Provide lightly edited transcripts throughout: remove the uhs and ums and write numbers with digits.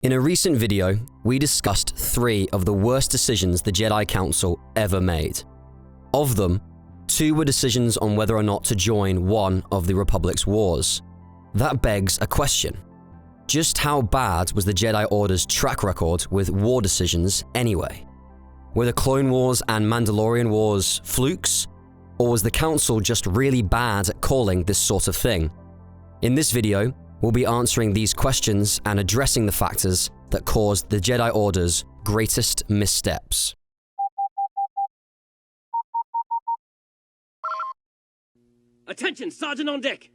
In a recent video, we discussed 3 of the worst decisions the Jedi Council ever made. Of them, 2 were decisions on whether or not to join one of the Republic's wars. That begs a question. Just how bad was the Jedi Order's track record with war decisions anyway? Were the Clone Wars and Mandalorian Wars flukes? Or was the Council just really bad at calling this sort of thing? In this video, we'll be answering these questions and addressing the factors that caused the Jedi Order's greatest missteps. Attention, Sergeant on deck!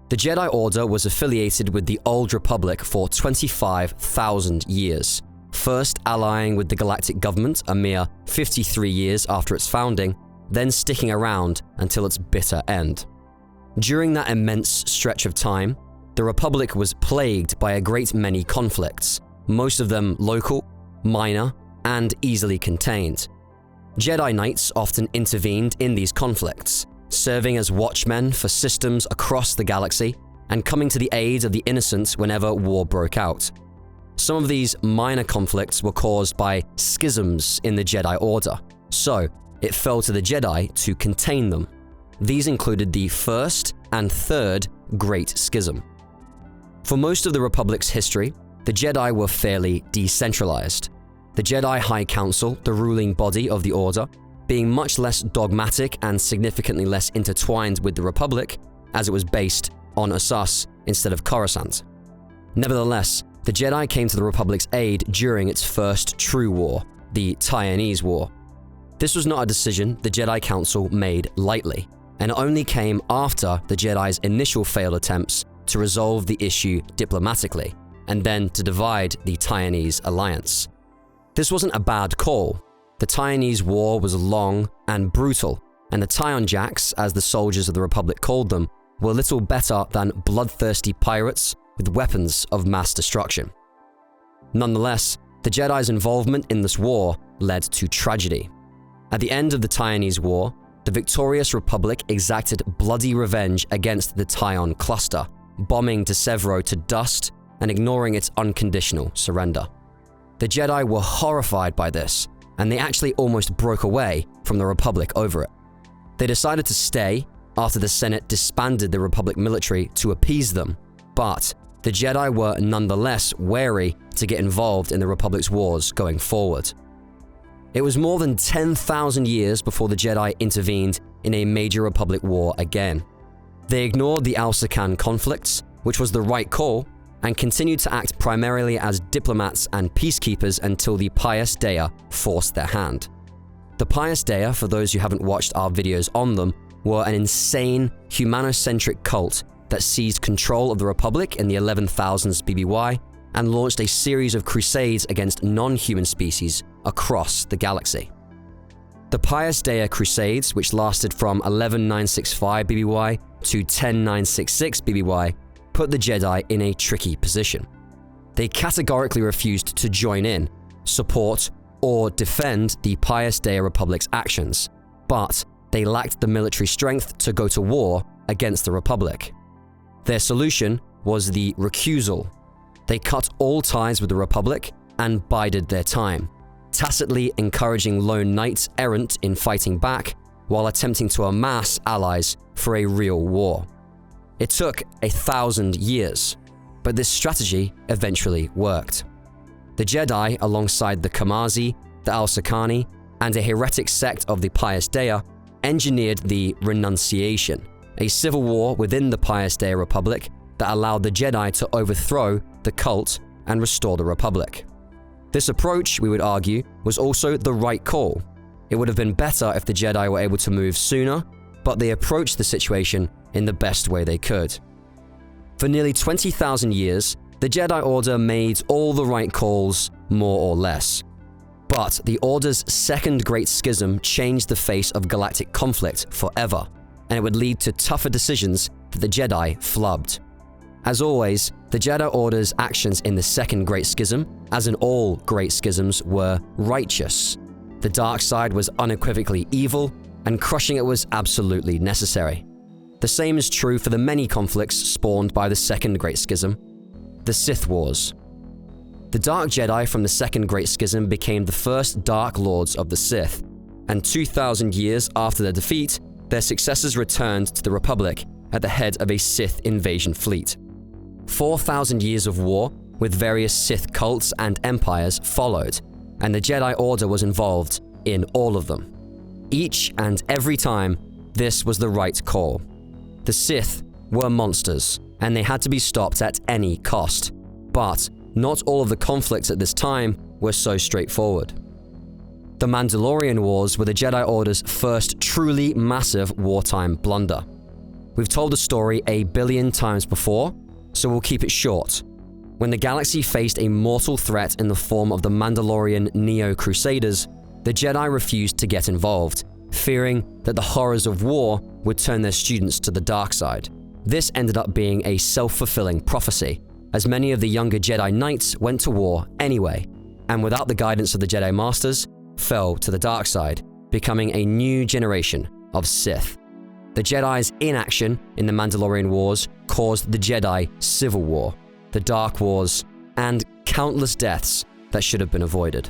The Jedi Order was affiliated with the Old Republic for 25,000 years, first allying with the Galactic Government a mere 53 years after its founding, then sticking around until its bitter end. During that immense stretch of time, the Republic was plagued by a great many conflicts, most of them local, minor, and easily contained. Jedi Knights often intervened in these conflicts, serving as watchmen for systems across the galaxy and coming to the aid of the innocent whenever war broke out. Some of these minor conflicts were caused by schisms in the Jedi Order, so it fell to the Jedi to contain them. These included the First and Third Great Schism. For most of the Republic's history, the Jedi were fairly decentralized. The Jedi High Council, the ruling body of the Order, being much less dogmatic and significantly less intertwined with the Republic, as it was based on Asas instead of Coruscant. Nevertheless, the Jedi came to the Republic's aid during its first true war, the Tyrannese War. This was not a decision the Jedi Council made lightly, and it only came after the Jedi's initial failed attempts to resolve the issue diplomatically, and then to divide the Tyrannese alliance. This wasn't a bad call. The Tyrannese War was long and brutal, and the Tyonjaks, as the soldiers of the Republic called them, were little better than bloodthirsty pirates with weapons of mass destruction. Nonetheless, the Jedi's involvement in this war led to tragedy. At the end of the Tyrannese War, the victorious Republic exacted bloody revenge against the Tyon cluster, bombing Sevro to dust and ignoring its unconditional surrender. The Jedi were horrified by this, and they actually almost broke away from the Republic over it. They decided to stay after the Senate disbanded the Republic military to appease them, but the Jedi were nonetheless wary to get involved in the Republic's wars going forward. It was more than 10,000 years before the Jedi intervened in a major Republic war again. They ignored the Al-Sakan conflicts, which was the right call, and continued to act primarily as diplomats and peacekeepers until the Pius Dea forced their hand. The Pius Dea, for those who haven't watched our videos on them, were an insane, humanocentric cult that seized control of the Republic in the 11,000s BBY and launched a series of crusades against non-human species across the galaxy. The Pius Dea Crusades, which lasted from 11,965 BBY to 10,966 BBY, put the Jedi in a tricky position. They categorically refused to join in, support, or defend the Pius Dea Republic's actions, but they lacked the military strength to go to war against the Republic. Their solution was the recusal. They cut all ties with the Republic and bided their time, tacitly encouraging lone knights errant in fighting back while attempting to amass allies for a real war. It took 1,000 years, but this strategy eventually worked. The Jedi, alongside the Kamazi, the Al-Sakani, and a heretic sect of the Pius Dea, engineered the Renunciation, a civil war within the Pius Dea Republic that allowed the Jedi to overthrow the cult and restore the Republic. This approach, we would argue, was also the right call. It would have been better if the Jedi were able to move sooner, but they approached the situation in the best way they could. For nearly 20,000 years, the Jedi Order made all the right calls, more or less. But the Order's second Great Schism changed the face of galactic conflict forever, and it would lead to tougher decisions that the Jedi flubbed. As always, the Jedi Order's actions in the Second Great Schism, as in all Great Schisms, were righteous. The dark side was unequivocally evil, and crushing it was absolutely necessary. The same is true for the many conflicts spawned by the Second Great Schism. the Sith Wars. The Dark Jedi from the Second Great Schism became the first Dark Lords of the Sith, and 2,000 years after their defeat, their successors returned to the Republic at the head of a Sith invasion fleet. 4,000 years of war with various Sith cults and empires followed, and the Jedi Order was involved in all of them. Each and every time, this was the right call. The Sith were monsters, and they had to be stopped at any cost. But not all of the conflicts at this time were so straightforward. The Mandalorian Wars were the Jedi Order's first truly massive wartime blunder. We've told the story 1 billion times before, so we'll keep it short. When the galaxy faced a mortal threat in the form of the Mandalorian Neo-Crusaders, the Jedi refused to get involved, fearing that the horrors of war would turn their students to the dark side. This ended up being a self-fulfilling prophecy, as many of the younger Jedi Knights went to war anyway, and without the guidance of the Jedi Masters, fell to the dark side, becoming a new generation of Sith. The Jedi's inaction in the Mandalorian Wars caused the Jedi Civil War, the Dark Wars, and countless deaths that should have been avoided.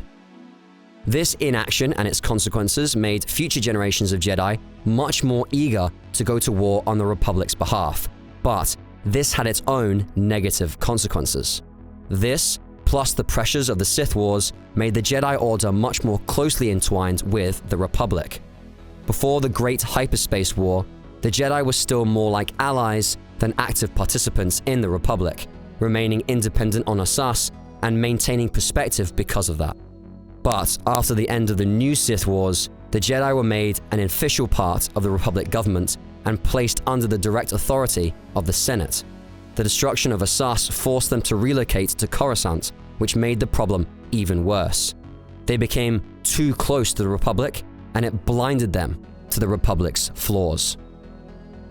This inaction and its consequences made future generations of Jedi much more eager to go to war on the Republic's behalf, but this had its own negative consequences. This, plus the pressures of the Sith Wars, made the Jedi Order much more closely entwined with the Republic. Before the Great Hyperspace War, the Jedi were still more like allies than active participants in the Republic, remaining independent on Asas and maintaining perspective because of that. But after the end of the new Sith Wars, the Jedi were made an official part of the Republic government and placed under the direct authority of the Senate. The destruction of Asas forced them to relocate to Coruscant, which made the problem even worse. They became too close to the Republic, and it blinded them to the Republic's flaws.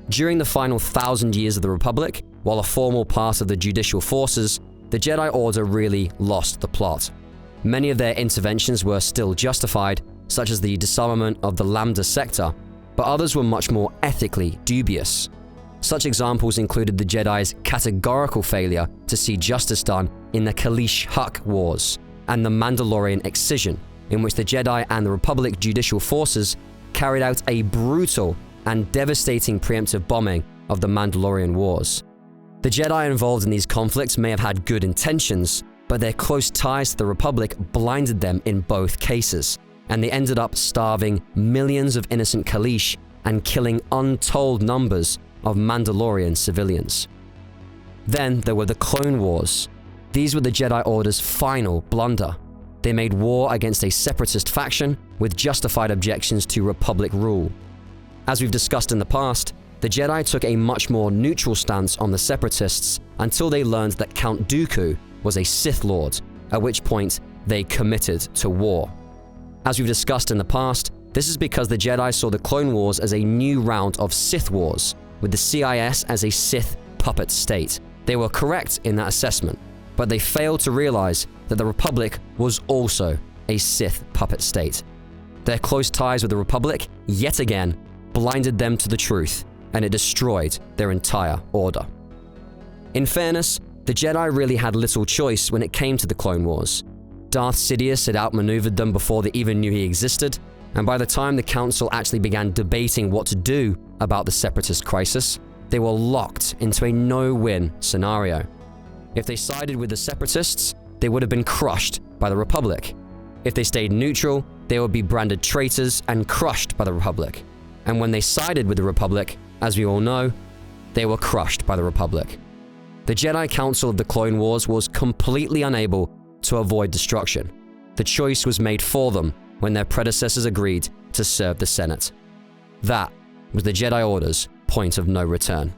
During the final 1,000 years of the Republic, while a formal part of the judicial forces, the Jedi Order really lost the plot. Many of their interventions were still justified, such as the disarmament of the Lambda sector, but others were much more ethically dubious. Such examples included the Jedi's categorical failure to see justice done in the Kaleesh Huk Wars, and the Mandalorian Excision, in which the Jedi and the Republic judicial forces carried out a brutal and devastating preemptive bombing of the Mandalorian Wars. The Jedi involved in these conflicts may have had good intentions, but their close ties to the Republic blinded them in both cases, and they ended up starving millions of innocent Kaleesh and killing untold numbers of Mandalorian civilians. Then there were the Clone Wars. These were the Jedi Order's final blunder. They made war against a separatist faction with justified objections to Republic rule. As we've discussed in the past, the Jedi took a much more neutral stance on the separatists until they learned that Count Dooku was a Sith Lord, at which point they committed to war. As we've discussed in the past, this is because the Jedi saw the Clone Wars as a new round of Sith Wars, with the CIS as a Sith puppet state. They were correct in that assessment, but they failed to realize that the Republic was also a Sith puppet state. Their close ties with the Republic, yet again, blinded them to the truth, and it destroyed their entire order. In fairness, the Jedi really had little choice when it came to the Clone Wars. Darth Sidious had outmaneuvered them before they even knew he existed, and by the time the Council actually began debating what to do about the Separatist crisis, they were locked into a no-win scenario. If they sided with the Separatists, they would have been crushed by the Republic. If they stayed neutral, they would be branded traitors and crushed by the Republic. And when they sided with the Republic, as we all know, they were crushed by the Republic. The Jedi Council of the Clone Wars was completely unable to avoid destruction. The choice was made for them when their predecessors agreed to serve the Senate. That was the Jedi Order's point of no return.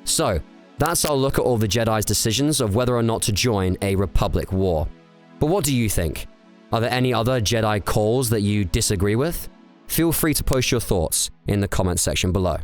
So, that's our look at all the Jedi's decisions of whether or not to join a Republic war. But what do you think? Are there any other Jedi calls that you disagree with? Feel free to post your thoughts in the comment section below.